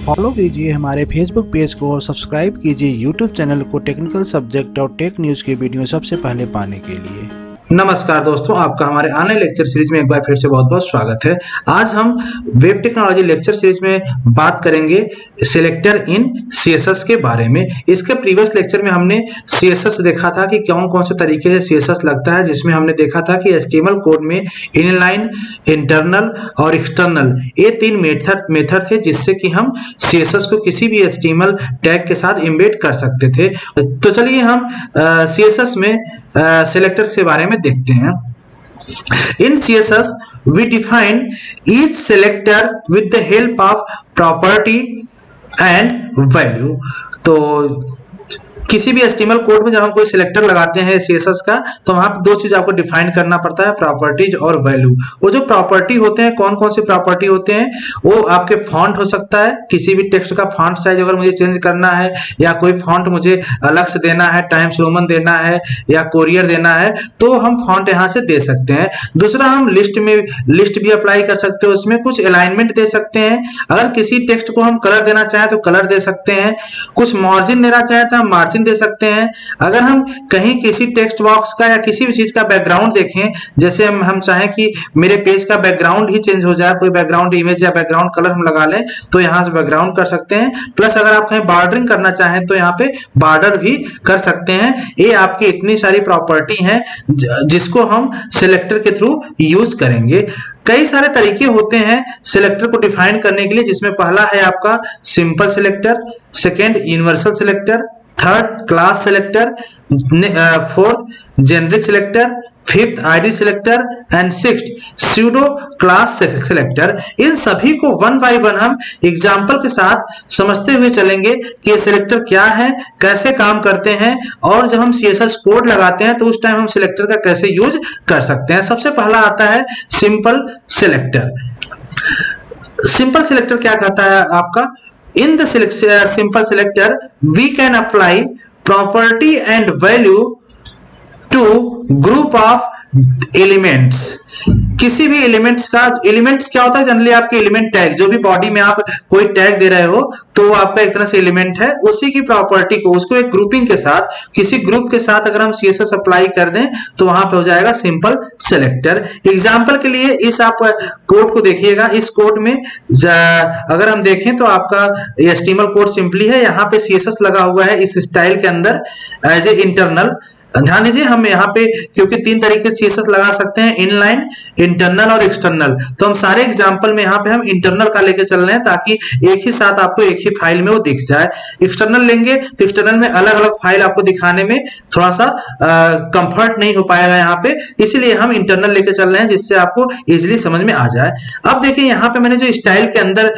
Follow कीजिए हमारे Facebook page को और सब्सक्राइब कीजिए यूट्यूब चैनल को टेक्निकल सब्जेक्ट और टेक न्यूज़ के वीडियो सबसे पहले पाने के लिए। नमस्कार दोस्तों, आपका हमारे आने लेक्चर सीरीज में एक बार फिर से बहुत बहुत स्वागत है। आज हम वेब टेक्नोलॉजी लेक्चर सीरीज में बात करेंगे सिलेक्टर इन सीएसएस के बारे में। इसके प्रीवियस लेक्चर में हमने सीएसएस देखा था कि कौन कौन से तरीके से सीएसएस लगता है, जिसमें हमने देखा था कि एचटीएमएल कोड में इनलाइन, इंटरनल और एक्सटर्नल ये तीन मेथड थे जिससे कि हम सीएसएस को किसी भी एचटीएमएल टैग के साथ इम्बेड कर सकते थे। तो चलिए हम सीएसएस में सेलेक्टर के बारे में देखते हैं। In CSS, we define each selector with the help of property and value. तो किसी भी HTML कोड में जब हम कोई सिलेक्टर लगाते हैं CSS का, तो वहां पर दो चीज आपको डिफाइन करना पड़ता है, प्रॉपर्टीज और वैल्यू। वो जो प्रॉपर्टी होते हैं, कौन कौन सी प्रॉपर्टी होते हैं, वो आपके फॉन्ट हो सकता है, किसी भी टेक्स्ट का फॉन्ट साइज अगर मुझे चेंज करना है या कोई फॉन्ट मुझे अलग से देना है, टाइम्स रोमन देना है या कोरियर देना है, तो हम फॉन्ट यहाँ से दे सकते हैं। दूसरा, हम लिस्ट भी अप्लाई कर सकते हैं, उसमें कुछ अलाइनमेंट दे सकते हैं। अगर किसी टेक्स्ट को हम कलर देना चाहें तो कलर दे सकते हैं, कुछ मार्जिन देना चाहें तो हम मार्जिन दे सकते हैं। अगर हम कहीं किसी टेक्स्ट बॉक्स का या किसी भी चीज का बैकग्राउंड देखें, जैसे हम चाहें कि मेरे पेज का बैकग्राउंड ही चेंज हो जाए, कोई बैकग्राउंड इमेज या बैकग्राउंड कलर हम लगा लें, तो यहां से बैकग्राउंड कर सकते हैं। प्लस अगर आप कहीं बॉर्डरिंग करना चाहें तो यहाँ पे बॉर्डर भी कर सकते हैं। ये आपकी इतनी सारी प्रॉपर्टी हैं जिसको हम सिलेक्टर के थ्रू यूज करेंगे। कई सारे तरीके होते हैं सिलेक्टर को डिफाइन करने के लिए, जिसमें पहला है आपका simple selector, second universal selector, third class selector, fourth generic selector, fifth ID selector and sixth pseudo class selector. इन सभी को वन बाय वन हम एग्जांपल के साथ समझते हुए चलेंगे कि ये सिलेक्टर क्या है, कैसे काम करते हैं, और जब हम सीएसएस कोड लगाते हैं तो उस टाइम हम सिलेक्टर का कैसे यूज कर सकते हैं। सबसे पहला आता है सिंपल सिलेक्टर। सिंपल सिलेक्टर क्या कहता है आपका? In the simple selector, we can apply property and value to group of elements. किसी भी एलिमेंट्स का, एलिमेंट्स क्या होता है जनरली आपके एलिमेंट टैग, जो भी बॉडी में आप कोई टैग दे रहे हो तो वो आपका एक तरह से एलिमेंट है, उसी की प्रॉपर्टी को, उसको एक ग्रुपिंग के साथ, किसी ग्रुप के साथ अगर हम सीएसएस अप्लाई कर दें तो वहां पे हो जाएगा सिंपल सिलेक्टर। एग्जांपल के लिए इस आप कोड को देखिएगा। इस कोड में अगर हम देखें तो आपका एचटीएमएल कोड सिंपली है, यहाँ पे सीएसएस लगा हुआ है इस स्टाइल के अंदर एज ए इंटरनल। ध्यान दीजिए, हम यहाँ पे क्योंकि तीन तरीके से सीएसएस लगा सकते हैं, इनलाइन, इंटरनल और एक्सटर्नल, तो हम सारे एग्जांपल में यहाँ पे हम इंटरनल का लेके चल रहे हैं ताकि एक ही साथ आपको एक ही फाइल में वो दिख जाए। एक्सटर्नल लेंगे तो एक्सटर्नल में अलग अलग फाइल आपको दिखाने में थोड़ा सा कंफर्ट नहीं हो पाएगा यहाँ पे, इसीलिए हम इंटरनल लेके चल रहे हैं जिससे आपको इजिली समझ में आ जाए। अब देखिए यहाँ पे मैंने जो स्टाइल के अंदर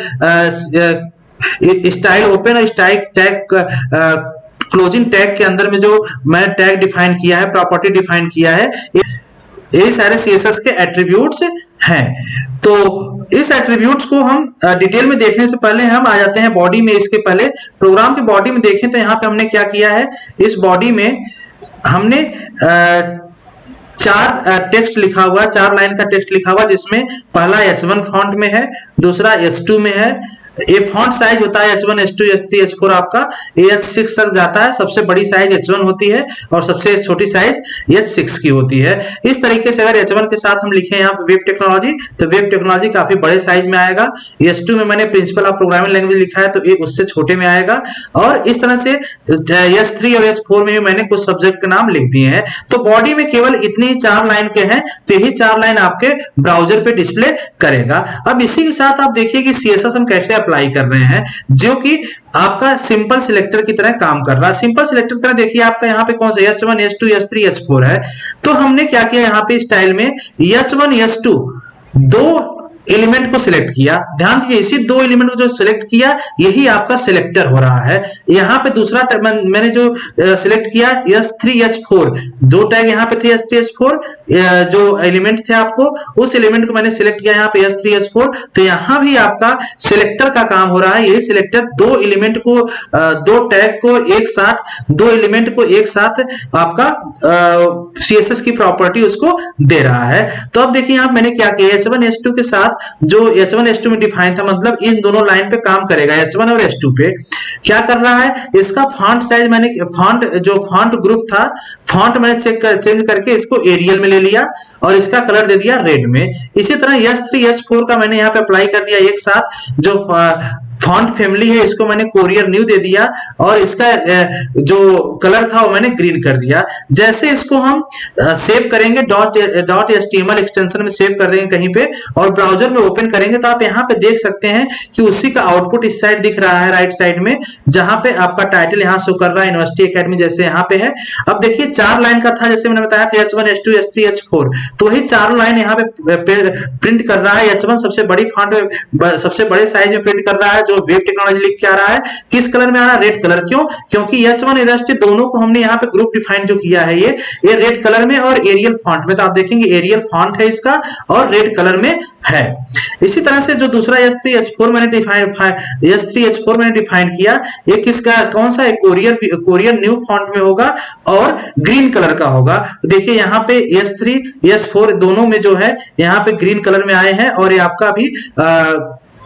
स्टाइल ओपन और स्टाइल टैग क्लोजिंग टैग के अंदर में जो मैंने टैग डिफाइन किया है, प्रॉपर्टी डिफाइन किया है, ये सारे सीएसएस के एट्रीब्यूट्स हैं। तो इस एट्रीब्यूट्स को हम डिटेल में देखने से पहले हम आ जाते हैं बॉडी में। इसके पहले प्रोग्राम की बॉडी में देखें तो यहाँ पे हमने क्या किया है, इस बॉडी में हमने चार टेक्स्ट लिखा हुआ, 4 लाइन का टेक्स्ट लिखा हुआ, जिसमें पहला H1 फॉन्ट में है, दूसरा H2 में है। ये फॉन्ट साइज होता है H1, H2, H3, H4 आपका H6 तक जाता है। सबसे बड़ी साइज H1 होती है और सबसे छोटी साइज H6 की होती है। इस तरीके से अगर H1 के साथ हम लिखें यहाँ पे वेब टेक्नोलॉजी, तो वेब टेक्नोलॉजी काफी बड़े साइज में आएगा। H2 में मैंने प्रिंसिपल ऑफ प्रोग्रामिंग लैंग्वेज लिखा है तो ये उससे छोटे में आएगा। और इस तरह से H3 और H4 में भी मैंने कुछ सब्जेक्ट के नाम लिख दिए हैं। तो बॉडी में केवल इतनी 4 लाइन के हैं, तो यही 4 लाइन आपके ब्राउजर पे डिस्प्ले करेगा। अब इसी के साथ आप देखिए कि सीएसएस हम कैसे अप्लाई कर रहे हैं, जो कि आपका सिंपल सिलेक्टर की तरह काम कर रहा है। सिंपल सिलेक्टर की तरह देखिए आपका यहाँ पे कौन सा H1, H2, H3, H4 है। तो हमने क्या किया यहाँ पे स्टाइल में H1, H2 दो एलिमेंट को सिलेक्ट किया। ध्यान दीजिए, इसी 2 एलिमेंट को जो सिलेक्ट किया यही आपका सिलेक्टर हो रहा है। यहाँ पे दूसरा मैंने जो सिलेक्ट किया H3, H4, 2 टैग यहाँ पे थे H3, H4, जो एलिमेंट थे आपको उस एलिमेंट को मैंने सिलेक्ट किया यहाँ पे H3, H4, तो यहाँ भी आपका सिलेक्टर का काम हो रहा है। यही सिलेक्टर 2 एलिमेंट को, 2 टैग को एक साथ, 2 एलिमेंट को एक साथ आपका सीएसएस की प्रॉपर्टी उसको दे रहा है। तो अब देखिए यहाँ मैंने क्या किया, H1, H2 के साथ साथ जो H1 H2 में डिफाइन था, मतलब इन दोनों लाइन पे काम करेगा, H1 और H2 पे क्या कर रहा है, इसका फॉन्ट साइज मैंने जो फॉन्ट ग्रुप था, फॉन्ट मैंने चेंज करके इसको एरियल में ले लिया और इसका कलर दे दिया रेड में। इसी तरह H3 H4 का मैंने यहाँ पे अप्लाई कर दिया एक साथ, जो फॉन्ट फैमिली है इसको मैंने कोरियर न्यू दे दिया और इसका जो कलर था वो मैंने ग्रीन कर दिया। जैसे इसको हम सेव करेंगे डॉट HTML एक्सटेंशन में सेव कर देंगे कहीं पे और ब्राउजर में ओपन करेंगे तो आप यहाँ पे देख सकते हैं कि उसी का आउटपुट इस साइड दिख रहा है, राइट साइड में, जहां पे आपका टाइटल यहाँ शो कर रहा है यूनिवर्सिटी एकेडमी, जैसे यहाँ पे है। अब देखिए 4 लाइन का था, जैसे मैंने बताया कि H1 H2 H3 H4, तो वही 4 लाइन यहाँ पे प्रिंट कर रहा है। H1 सबसे बड़ी फॉन्ट में, सबसे बड़े साइज में प्रिंट कर रहा है, जो वेब टेक्नोलॉजी लिख के आ रहा है। किस कलर में आ रहा है? Red colour. क्यों? क्योंकि H1 H2 दोनों को हमने यहाँ पे ग्रुप डिफाइन जो किया है ये रेड कलर में और एरियल फॉन्ट में, तो आप देखेंगे एरियल फॉन्ट है इसका और रेड कलर में है। इसी तरह से जो दूसरा H3 H4 मैंने डिफाइन किया, ये किसका, कौन सा है, कोरियर न्यू फॉन्ट में होगा और ग्रीन कलर का होगा। देखिए यहाँ पे H3 H4 दोनों में जो है यहाँ पे ग्रीन कलर में आए हैं और ये आपका भी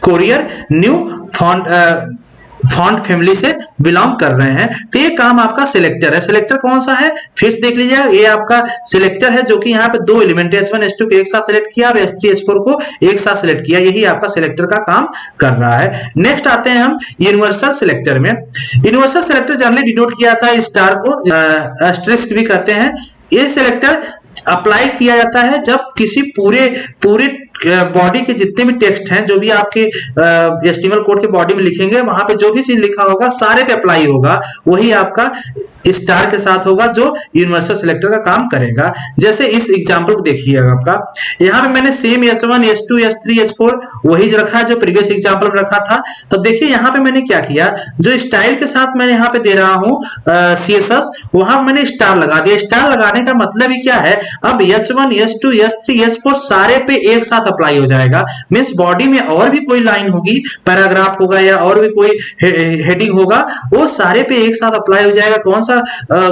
कोरियर न्यू फॉन्ट फैमिली से बिलोंग कर रहे हैं। तो ये काम आपका सिलेक्टर है। सिलेक्टर कौन सा है फिर से देख लीजिए, ये आपका सिलेक्टर है जो कि यहाँ पे 2 एलिमेंट H1 H2 को एक साथ सिलेक्ट किया और H3 H4 को एक साथ सिलेक्ट किया, यही आपका सिलेक्टर का काम कर रहा है। नेक्स्ट आते हैं हम यूनिवर्सल सिलेक्टर में। यूनिवर्सल सिलेक्टर जनरली डिनोट किया था स्टार को, एस्टेरिस्क भी कहते हैं। ये सिलेक्टर अप्लाई किया जाता है जब किसी पूरे बॉडी के जितने भी टेक्स्ट हैं, जो भी आपके HTML कोड के बॉडी में लिखेंगे, वहां पे जो भी चीज लिखा होगा सारे पे अप्लाई होगा, वही आपका स्टार के साथ होगा जो यूनिवर्सल सिलेक्टर का काम करेगा। जैसे इस एग्जांपल को देखिए आपका, यहाँ पे मैंने same H1 H2 H3 H4 वही रखा है जो प्रीवियस एग्जांपल में रखा था। तो देखिए यहाँ पे मैंने क्या किया, जो स्टाइल के साथ मैंने यहाँ पे दे रहा हूँ CSS, वहां मैंने स्टार लगा दिया। स्टार लगाने का मतलब ही क्या है, अब H1 H2 H3 H4 सारे पे एक साथ अप्लाई हो जाएगा। मींस बॉडी में और भी कोई लाइन होगी, पैराग्राफ होगा या और भी कोई हेडिंग होगा, वो सारे पे एक साथ अप्लाई हो जाएगा। कौन सा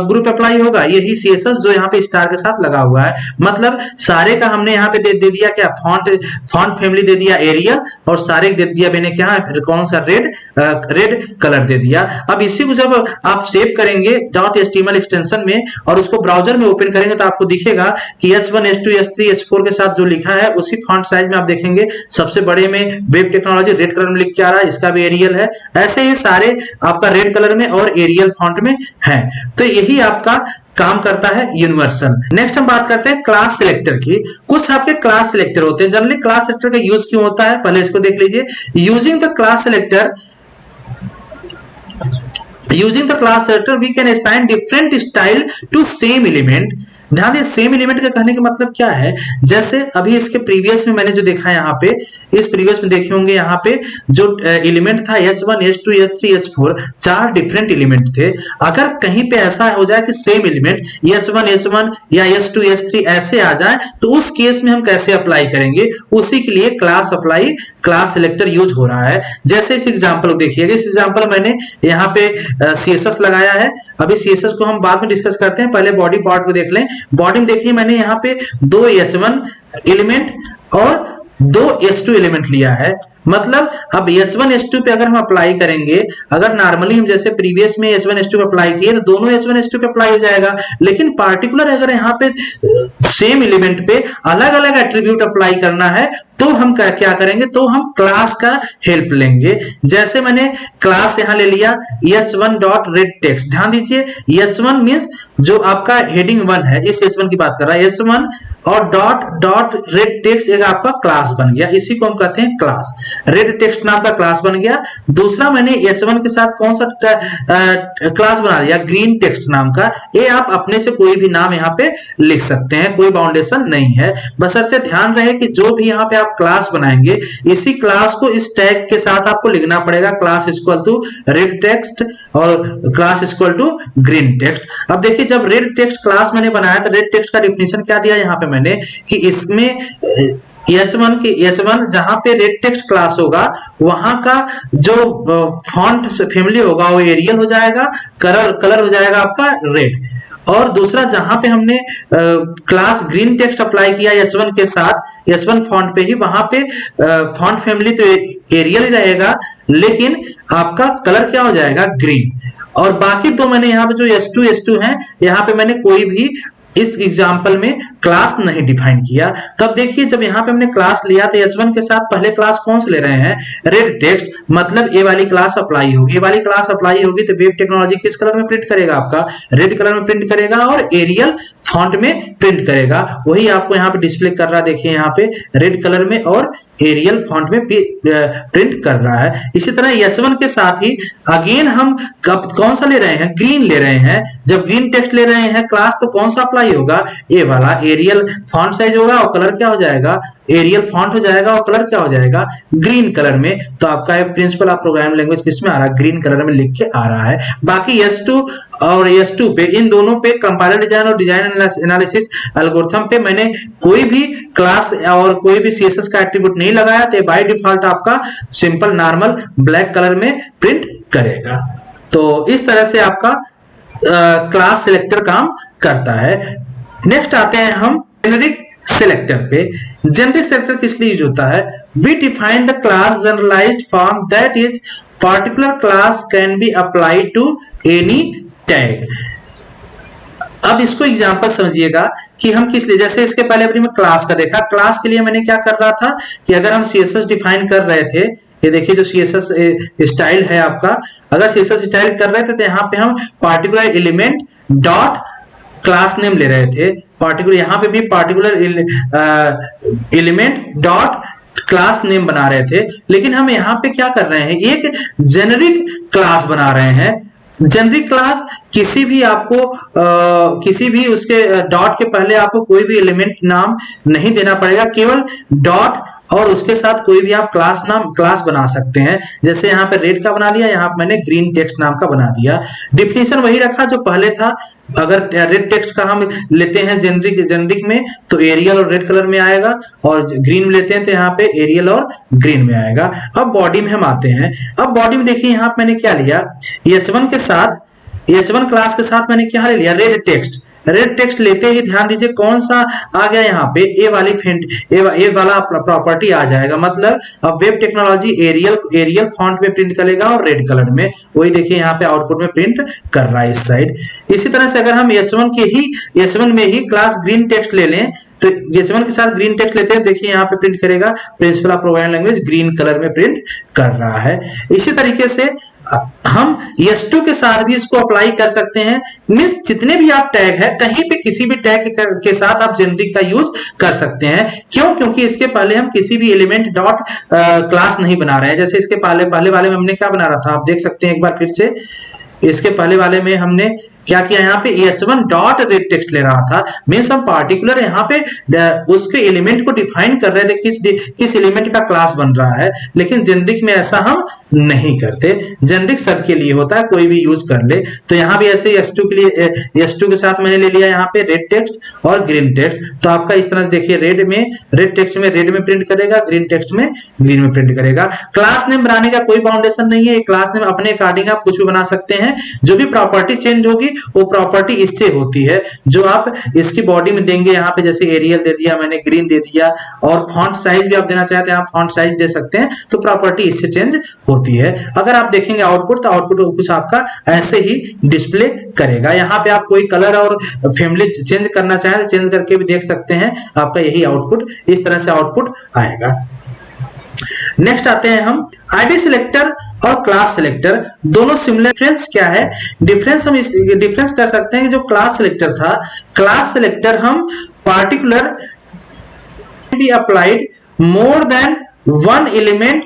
ग्रुप अप्लाई होगा? यही CSS जो यहाँ पे स्टार के साथ लगा हुआ है। मतलब सारे का हमने यहाँ पे दे दिया क्या, फॉन्ट फैमिली दे दिया एरियल और सारे दे दिया मैंने क्या, कौन सा, रेड कलर दे दिया। अब इसी को जब आप सेव करेंगे .html एक्सटेंशन में और उसको ब्राउजर में ओपन करेंगे तो आपको दिखेगा कि H1 H2 H3 H4 के साथ जो लिखा है उसी फॉन्ट साइज में आप देखेंगे सबसे बड़े में वेब टेक्नोलॉजी रेड कलर में लिख के आ रहा है, इसका भी एरियल है। ऐसे ही सारे आपका रेड कलर में और एरियल फॉन्ट में है। तो यही आपका काम करता है यूनिवर्सल। नेक्स्ट हम बात करते हैं क्लास सिलेक्टर की। कुछ आपके क्लास सिलेक्टर होते हैं। जनरली क्लास सिलेक्टर का यूज क्यों होता है, पहले इसको देख लीजिए। Using the class selector we can assign different style to same element। ध्यान दें, सेम एलिमेंट का कहने का मतलब क्या है, जैसे अभी इसके प्रीवियस में मैंने जो देखा यहाँ पे, इस प्रीवियस में देखे होंगे यहाँ पे जो एलिमेंट था H1 H2 H3 H4, 4 different element थे। अगर कहीं पे ऐसा हो जाए कि सेम एलिमेंट H1 या H2 H3 ऐसे आ जाए तो उस केस में हम कैसे अप्लाई करेंगे, उसी के लिए क्लास सिलेक्टर यूज हो रहा है। जैसे इस एग्जांपल को देखिएगा, इस एग्जांपल मैंने यहाँ पे CSS लगाया है। अभी CSS को हम बाद में डिस्कस करते हैं, पहले बॉडी पार्ट को देख लें। बॉडी में देखिए मैंने यहाँ पे 2 H1 एलिमेंट और 2 H2 एलिमेंट लिया है। मतलब अब H1 H2 पे अगर हम अप्लाई करेंगे, अगर नॉर्मली हम जैसे प्रीवियस में H1 H2 पे अप्लाई किए तो दोनों H1 H2 पे अप्लाई हो जाएगा, लेकिन पार्टिकुलर अगर यहाँ पे सेम एलिमेंट पे अलग अलग एट्रीब्यूट अप्लाई करना है तो हम क्या करेंगे, तो हम क्लास का हेल्प लेंगे। जैसे मैंने क्लास यहाँ ले लिया H1 डॉट रेड टेक्स्ट। ध्यान दीजिए, H1 मींस जो आपका हेडिंग 1 है, इस H1 की बात कर रहा है, H1 और डॉट रेड टेक्स्ट एक आपका क्लास बन गया, इसी को हम कहते हैं क्लास। रेड टेक्स्ट नाम का क्लास बन गया। दूसरा मैंने H1 के साथ कौन सा क्लास बना दिया, ग्रीन टेक्स्ट नाम का। ये आप अपने से कोई भी नाम यहाँ पे लिख सकते हैं, कोई बाउंडेशन नहीं है। बशर्ते ध्यान रहे कि जो भी यहाँ पे आप क्लास बनाएंगे, इसी क्लास को इस टैग के साथ आपको लिखना पड़ेगा, class equal to red text और class equal to green text. अब देखिए, जब रेड टेक्स्ट क्लास मैंने बनाया तो रेड टेक्स्ट का डिफिनेशन क्या दिया यहाँ पे मैंने, कि इसमें H1 जहां पे रेड टेक्स्ट क्लास होगा वहां का जो फॉन्ट फैमिली होगा वो एरियल हो जाएगा, कलर हो जाएगा आपका रेड। और दूसरा जहां पे हमने क्लास ग्रीन टेक्स्ट अप्लाई किया S1 के साथ, S1 फॉन्ट पे ही, वहां पे फॉन्ट फैमिली तो एरियल ही रहेगा, लेकिन आपका कलर क्या हो जाएगा, ग्रीन। और बाकी दो मैंने यहाँ पे जो S2 है, यहाँ पे मैंने कोई भी इस एग्जाम्पल में क्लास नहीं डिफाइन किया। तो अब देखिए, जब यहाँ पे हमने क्लास लिया तो S1 के साथ पहले क्लास कौन से ले रहे हैं, रेड टेक्स्ट, मतलब ये वाली क्लास अप्लाई होगी। ये वाली क्लास अप्लाई होगी तो वेब टेक्नोलॉजी किस कलर में प्रिंट करेगा, आपका रेड कलर में प्रिंट करेगा और एरियल फॉन्ट में प्रिंट करेगा। वही आपको यहाँ पे डिस्प्ले कर रहा है, देखिए यहाँ पे रेड कलर में और एरियल फॉन्ट में प्रिंट कर रहा है। इसी तरह S1 के साथ ही अगेन हम कौन सा ले रहे हैं, ग्रीन ले रहे हैं। जब ग्रीन टेक्स्ट ले रहे हैं क्लास, तो कौन सा अप्लाई होगा, ये वाला एरियल फॉन्ट साइज होगा और कलर क्या हो जाएगा, एरियल फॉन्ट हो जाएगा और कलर क्या हो जाएगा, ग्रीन कलर में। तो आपका प्रिंसिपल ऑफ प्रोग्रामिंग लैंग्वेज किसमें आ रहा है, ग्रीन कलर में लिख के आ रहा है। बाकी S2 और S2 पे, इन दोनों पे कंपाइलर डिजाइन और डिजाइन एनालिसिस एल्गोरिथम पे मैंने कोई भी क्लास और कोई भी CSS का एट्रीब्यूट नहीं लगाया, तो बाय डिफॉल्ट आपका सिंपल नॉर्मल ब्लैक कलर में प्रिंट करेगा। तो इस तरह से आपका क्लास सिलेक्टर काम करता है। नेक्स्ट आते हैं हम जेनेरिक सेलेक्टर पे। जेनेरिक सेलेक्टर किस लिए यूज होता है, we define the class generalised form that is particular class can be applied to any tag. अब इसको एग्जांपल समझिएगा कि हम किस लिए, जैसे इसके पहले अपनी मैं क्लास का देखा, क्लास के लिए मैंने क्या कर रहा था कि अगर हम CSS डिफाइन कर रहे थे, ये देखिए जो CSS स्टाइल है आपका, अगर CSS स्टाइल कर रहे थे तो यहाँ पे हम particular element dot class name ले रहे थे, पार्टिकुलर यहाँ पे भी particular element dot class name बना रहे थे। लेकिन हम यहाँ पे क्या कर रहे हैं, एक जेनेरिक क्लास बना रहे हैं। जेनेरिक क्लास किसी भी आपको किसी भी उसके डॉट के पहले आपको कोई भी एलिमेंट नाम नहीं देना पड़ेगा, केवल डॉट और उसके साथ कोई भी आप क्लास बना सकते हैं। जैसे यहाँ पे रेड का बना लिया, यहाँ पे मैंने ग्रीन टेक्स्ट नाम का बना दिया। डिफिनेशन वही रखा जो पहले था। अगर रेड टेक्स्ट का हम लेते हैं जेनेरिक में तो एरियल और रेड कलर में आएगा, और ग्रीन में लेते हैं तो यहाँ पे एरियल और ग्रीन में आएगा। अब बॉडी में हम आते हैं। अब बॉडी में देखिए यहाँ पे मैंने क्या लिया, S1 के साथ, S1 क्लास के साथ मैंने क्या ले लिया, रेड टेक्स्ट। रेड टेक्स्ट लेते ही ध्यान दीजिए कौन सा आ गया, यहाँ पे ए वाली ए वाला प्रॉपर्टी आ जाएगा। मतलब अब वेब टेक्नोलॉजी एरियल फॉन्ट में प्रिंट करेगा और रेड कलर में, वही देखिए यहाँ पे आउटपुट में प्रिंट कर रहा है इस साइड। इसी तरह से अगर हम S1 में ही क्लास ग्रीन टेक्स्ट ले लें, तो S1 के साथ ग्रीन टेक्स्ट लेते हैं, देखिए यहाँ पे प्रिंट करेगा, principle of programming language green colour में प्रिंट कर रहा है। इसी तरीके से हम S2 के साथ भी इसको अप्लाई कर सकते हैं। मींस जितने भी आप टैग है, कहीं पे किसी भी टैग के साथ आप जेनेरिक का यूज कर सकते हैं। क्यों, क्योंकि इसके पहले हम किसी भी एलिमेंट डॉट क्लास नहीं बना रहे हैं। जैसे इसके पहले वाले में हमने क्या बना रहा था, आप देख सकते हैं एक बार फिर से। इसके पहले वाले में हमने क्या किया, यहाँ पे S1 डॉट रेड टेक्स्ट ले रहा था। मींस हम पार्टिकुलर यहाँ पे उसके एलिमेंट को डिफाइन कर रहे थे, किस एलिमेंट का क्लास बन रहा है। लेकिन जेनेरिक में ऐसा हम नहीं करते, जेनेरिक सबके लिए होता है, कोई भी यूज कर ले। तो यहाँ भी ऐसे S2 के लिए, S2 के साथ मैंने ले लिया यहाँ पे रेड टेक्स्ट और ग्रीन टेक्स्ट। तो आपका इस तरह से देखिए, रेड टेक्स्ट में रेड में प्रिंट करेगा, ग्रीन टेक्स्ट में ग्रीन में प्रिंट करेगा। क्लास नेम बनाने का कोई बाउंडेशन नहीं है, क्लास नेम अपने अकॉर्डिंग आप कुछ भी बना सकते हैं। जो भी प्रॉपर्टी चेंज होगी वो प्रॉपर्टी इससे होती है, जो आप इसकी बॉडी में देंगे। यहाँ पे जैसे एरियल दे दिया मैंने, ग्रीन दे दिया, और फॉन्ट साइज भी आप देना चाहते हैं, आप फॉन्ट साइज दे सकते हैं। तो प्रॉपर्टी इससे चेंज होती है। अगर आप देखेंगे आउटपुट, तो आउटपुट कुछ आपका ऐसे ही डिस्प्ले करेगा। यहाँ पे आप कोई कलर और फैमिली चेंज करना चाहें तो चेंज करके भी देख सकते हैं, आपका यही आउटपुट, इस तरह से आउटपुट आएगा। नेक्स्ट आते हैं हम आईडी सिलेक्टर और क्लास सिलेक्टर, दोनों सिमिलर। डिफरेंस क्या है, डिफरेंस हम डिफरेंस कर सकते हैं कि जो क्लास सिलेक्टर था, क्लास सिलेक्टर हम particular be applied more than one element,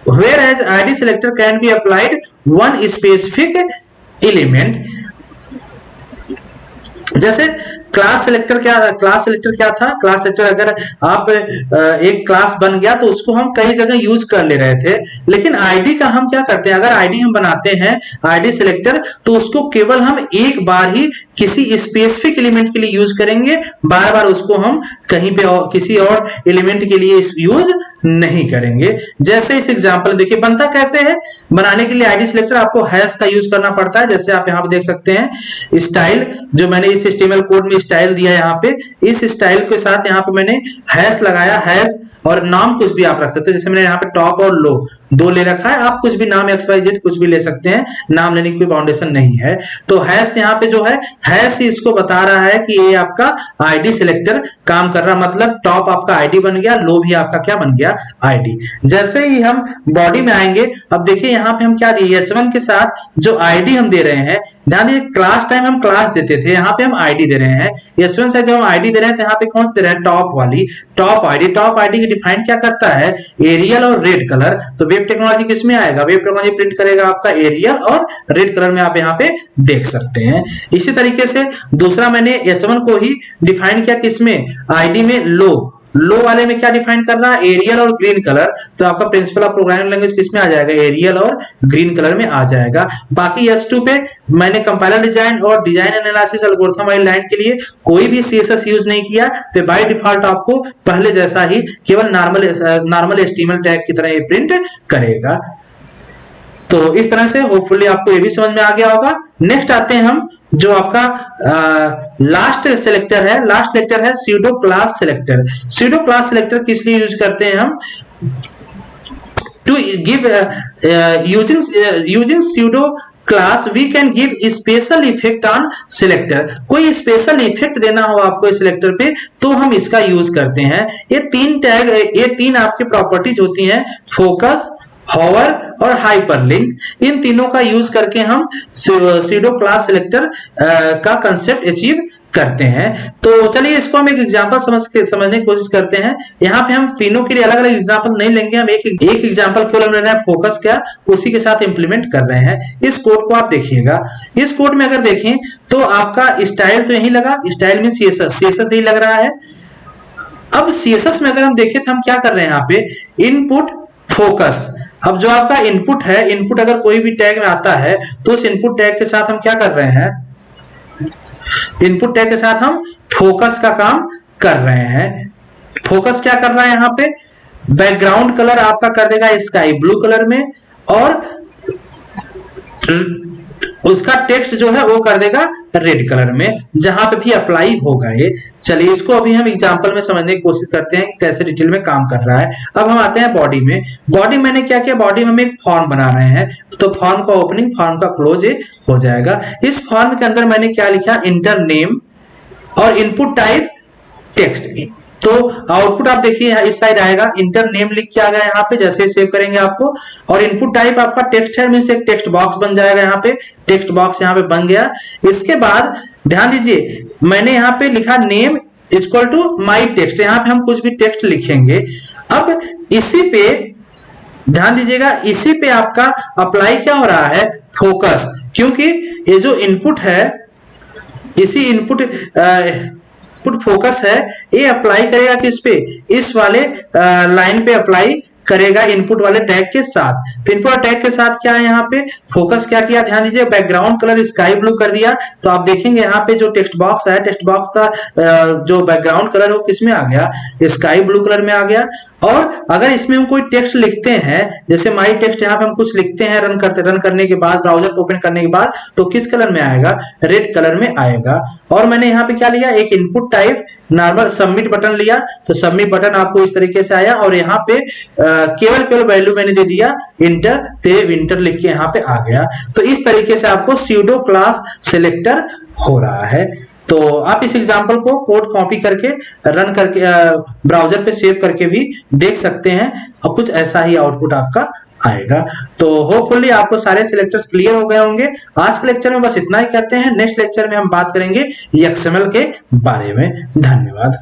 whereas ID selector can be applied one specific element। जैसे क्लास सिलेक्टर क्या था, क्लास सिलेक्टर अगर आप एक क्लास बन गया तो उसको हम कई जगह यूज कर ले रहे थे। लेकिन आईडी का हम क्या करते हैं, अगर आईडी हम बनाते हैं आईडी सिलेक्टर, तो उसको केवल हम एक बार ही किसी स्पेसिफिक एलिमेंट के लिए यूज करेंगे, बार बार उसको हम कहीं पे किसी और एलिमेंट के लिए यूज नहीं करेंगे। जैसे इस एग्जांपल देखिए बनता कैसे है, बनाने के लिए आईडी सिलेक्टर आपको हैश का यूज करना पड़ता है। जैसे आप यहाँ पे देख सकते हैं स्टाइल, जो मैंने इस HTML कोड में स्टाइल दिया है, यहाँ पे इस स्टाइल के साथ यहाँ पे मैंने हैश लगाया, हैश और नाम कुछ भी आप रख सकते हैं। जैसे मैंने यहाँ पे टॉप और लो दो ले रखा है, आप कुछ भी नाम XYZ कुछ भी ले सकते हैं, नाम लेने की कोई बाउंडेशन नहीं है। तो हैश यहाँ पे जो है हैश ही इसको बता रहा है कि ये आपका आईडी सिलेक्टर काम कर रहा, मतलब टॉप आपका आईडी बन गया, लो भी आपका क्या बन गया, आईडी। जैसे ही हम बॉडी में आएंगे, अब देखिए यहाँ पे हम क्या दिए, S1 के साथ जो आईडी हम दे रहे हैं, ध्यान दीजिए क्लास टाइम हम क्लास देते थे, यहाँ पे हम आईडी दे रहे हैं। S1 से जब हम आईडी दे रहे हैं तो यहाँ पे कौन सी दे रहे हैं, टॉप वाली, टॉप आईडी। टॉप आईडी की डिफाइन क्या करता है, एरियल और रेड कलर। तो वेब टेक्नोलॉजी किसमें आएगा, वेब टेक्नोलॉजी प्रिंट करेगा आपका एरियल और रेड कलर में, आप यहाँ पे देख सकते हैं। इसी तरीके से दूसरा मैंने S1 को ही डिफाइन किया किसमें, आईडी में, लो वाले में क्या डिफाइन करना, एरियल और ग्रीन कलर। तो आपका प्रिंसिपल ऑफ प्रोग्रामिंग लैंग्वेज किसमें आ जाएगा, एरियल और ग्रीन कलर में आ जाएगा। बाकी S2 पे मैंने कंपाइलर डिजाइन और डिजाइन एनालिसिस एल्गोरिथम वाली लाइन के लिए कोई भी CSS यूज नहीं किया, तो बाय डिफॉल्ट आपको पहले जैसा ही केवल नॉर्मल HTML टैग की तरह ये प्रिंट करेगा। तो इस तरह से होपफुली आपको ये भी समझ में आ गया होगा। नेक्स्ट आते हैं हम जो आपका लास्ट सेलेक्टर है, लास्ट सेलेक्टर है pseudo class selector. Pseudo class selector किस लिए यूज करते हैं हम, to give using pseudo class we can give special effect on selector. कोई स्पेशल इफेक्ट देना हो आपको सिलेक्टर पे तो हम इसका यूज करते हैं। ये तीन टैग, ये तीन आपकी प्रॉपर्टीज होती हैं, फोकस, हॉवर और हाइपरलिंक, इन तीनों का यूज करके हम स्यूडो क्लास सिलेक्टर का कंसेप्ट अचीव करते हैं। तो चलिए इसको हम एक एग्जांपल समझने की कोशिश करते हैं। यहाँ पे हम तीनों के लिए अलग अलग एग्जांपल नहीं लेंगे, हम एक एग्जांपल केवल ले रहे हैं, फोकस क्या उसी के साथ इंप्लीमेंट कर रहे हैं। इस कोड को आप देखिएगा, इस कोड में अगर देखें तो आपका स्टाइल तो यही लगा, स्टाइल में CSS यही लग रहा है। अब CSS में अगर हम देखें तो हम क्या कर रहे हैं, यहाँ पे इनपुट फोकस। अब जो आपका इनपुट है, इनपुट अगर कोई भी टैग में आता है तो उस इनपुट टैग के साथ हम क्या कर रहे हैं, इनपुट टैग के साथ हम फोकस का काम कर रहे हैं। फोकस क्या कर रहा है, यहाँ पे बैकग्राउंड कलर आपका कर देगा स्काई ब्लू कलर में, और उसका टेक्स्ट जो है वो कर देगा रेड कलर में, जहां पे भी अप्लाई होगा ये। चलिए इसको अभी हम एग्जांपल में समझने की कोशिश करते हैं कैसे डिटेल में काम कर रहा है। अब हम आते हैं बॉडी में। बॉडी मैंने क्या किया, बॉडी में हम एक फॉर्म बना रहे हैं, तो फॉर्म का ओपनिंग, फॉर्म का क्लोज हो जाएगा। इस फॉर्म के अंदर मैंने क्या लिखा, इंटर नेम और इनपुट टाइप टेक्स्ट। तो आउटपुट आप देखिए इस साइड आएगा, इंटर नेम लिख के आ गया यहाँ पे, जैसे सेव करेंगे आपको, और इनपुट टाइप आपका टेक्स्ट है, मींस एक टेक्स्ट बॉक्स बन जाएगा, यहाँ पे टेक्स्ट बॉक्स यहाँ पे बन गया। इसके बाद ध्यान दीजिए मैंने यहाँ पे लिखा name equal to my text, यहाँ पे हम कुछ भी टेक्स्ट लिखेंगे। अब इसी पे ध्यान दीजिएगा, इसी पे आपका अप्लाई क्या हो रहा है, फोकस, क्योंकि ये जो इनपुट है, इसी इनपुट फोकस है, ये अप्लाई करेगा किस पे, इस वाले लाइन पे अप्लाई करेगा इनपुट वाले टैग के साथ। तो इनपुट टैग के साथ क्या है, यहाँ पे फोकस क्या किया, ध्यान दीजिए बैकग्राउंड कलर स्काई ब्लू कर दिया। तो आप देखेंगे यहाँ पे जो टेक्स्ट बॉक्स है, टेक्स्ट बॉक्स का जो बैकग्राउंड कलर है वो किसमें आ गया, स्काई ब्लू कलर में आ गया। और अगर इसमें हम कोई टेक्स्ट लिखते हैं, जैसे माई टेक्स्ट यहाँ पे हम कुछ लिखते हैं, रन करने के बाद, ब्राउजर को ओपन करने के बाद, तो किस कलर में आएगा, रेड कलर में आएगा। और मैंने यहाँ पे क्या लिया, एक input type normal submit button लिया, तो सबमिट बटन आपको इस तरीके से आया, और यहाँ पे केवल वैल्यू मैंने दे दिया इंटर, ते विंटर लिख के यहाँ पे आ गया। तो इस तरीके से आपको स्यूडो क्लास सिलेक्टर हो रहा है। तो आप इस एग्जांपल को कोड कॉपी करके रन करके ब्राउजर पे सेव करके भी देख सकते हैं, और कुछ ऐसा ही आउटपुट आपका आएगा। तो होपफुली आपको सारे सिलेक्टर्स क्लियर हो गए होंगे। आज के लेक्चर में बस इतना ही करते हैं, नेक्स्ट लेक्चर में हम बात करेंगे XML के बारे में। धन्यवाद।